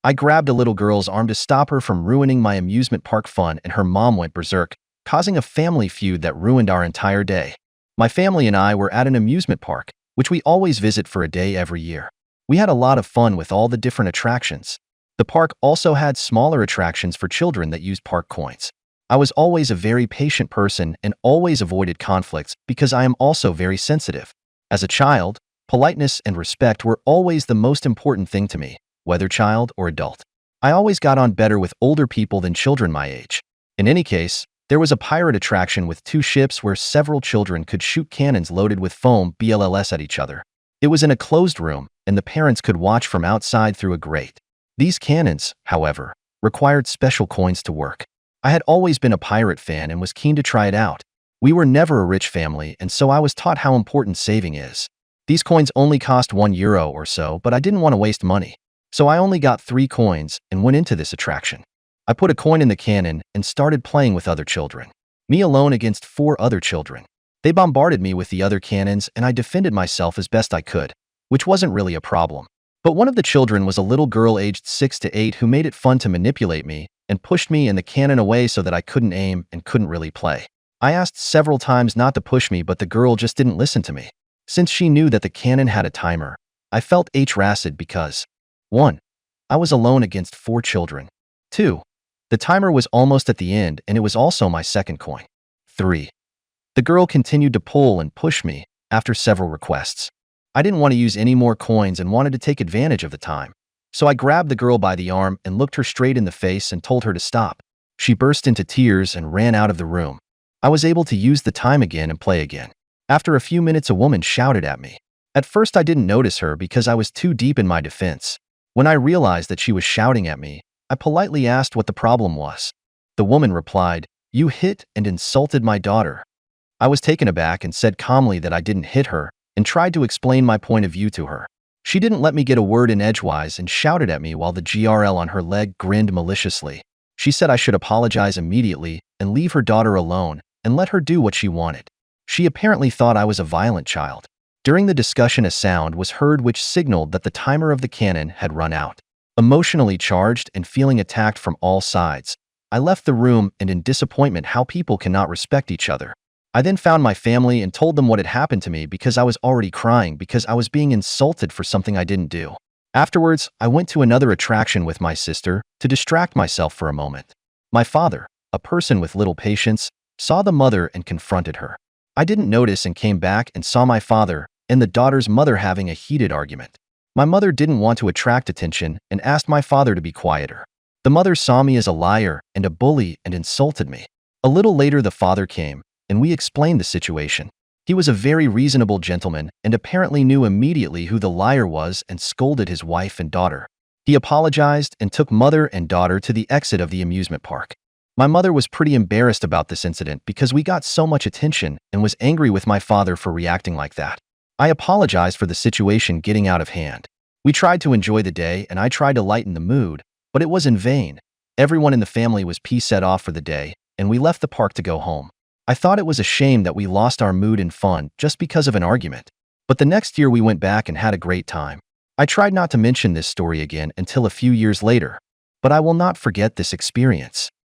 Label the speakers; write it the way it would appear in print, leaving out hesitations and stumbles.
Speaker 1: I grabbed a little girl's arm to stop her from ruining my amusement park fun, and her mom went berserk, causing a family feud that ruined our entire day. My family and I were at an amusement park, which we always visit for a day every year. We had a lot of fun with all the different attractions. The park also had smaller attractions for children that used park coins. I was always a very patient person and always avoided conflicts because I am also very sensitive. As a child, politeness and respect were always the most important thing to me, whether child or adult. I always got on better with older people than children my age. In any case, there was a pirate attraction with 2 ships where several children could shoot cannons loaded with foam BLLS at each other. It was in a closed room, and the parents could watch from outside through a grate. These cannons, however, required special coins to work. I had always been a pirate fan and was keen to try it out. We were never a rich family, and so I was taught how important saving is. These coins only cost €1 or so, but I didn't want to waste money. So I only got 3 coins and went into this attraction. I put a coin in the cannon and started playing with other children. Me alone against 4 other children. They bombarded me with the other cannons and I defended myself as best I could, which wasn't really a problem. But one of the children was a little girl aged 6 to 8 who made it fun to manipulate me and pushed me and the cannon away so that I couldn't aim and couldn't really play. I asked several times not to push me, but the girl just didn't listen to me. Since she knew that the cannon had a timer, I felt harassed because 1. I was alone against 4 children. 2. The timer was almost at the end and it was also my second coin. 3. The girl continued to pull and push me after several requests. I didn't want to use any more coins and wanted to take advantage of the time. So I grabbed the girl by the arm and looked her straight in the face and told her to stop. She burst into tears and ran out of the room. I was able to use the time again and play again. After a few minutes, a woman shouted at me. At first, I didn't notice her because I was too deep in my defense. When I realized that she was shouting at me, I politely asked what the problem was. The woman replied, "You hit and insulted my daughter." I was taken aback and said calmly that I didn't hit her and tried to explain my point of view to her. She didn't let me get a word in edgewise and shouted at me while the GRL on her leg grinned maliciously. She said I should apologize immediately and leave her daughter alone and let her do what she wanted. She apparently thought I was a violent child. During the discussion, a sound was heard which signaled that the timer of the cannon had run out. Emotionally charged and feeling attacked from all sides, I left the room and in disappointment how people cannot respect each other. I then found my family and told them what had happened to me because I was already crying because I was being insulted for something I didn't do. Afterwards, I went to another attraction with my sister to distract myself for a moment. My father, a person with little patience, saw the mother and confronted her. I didn't notice and came back and saw my father and the daughter's mother having a heated argument. My mother didn't want to attract attention and asked my father to be quieter. The mother saw me as a liar and a bully and insulted me. A little later, the father came, and we explained the situation. He was a very reasonable gentleman and apparently knew immediately who the liar was and scolded his wife and daughter. He apologized and took mother and daughter to the exit of the amusement park. My mother was pretty embarrassed about this incident because we got so much attention and was angry with my father for reacting like that. I apologized for the situation getting out of hand. We tried to enjoy the day and I tried to lighten the mood, but it was in vain. Everyone in the family was set off for the day, and we left the park to go home. I thought it was a shame that we lost our mood and fun just because of an argument. But the next year we went back and had a great time. I tried not to mention this story again until a few years later, but I will not forget this experience.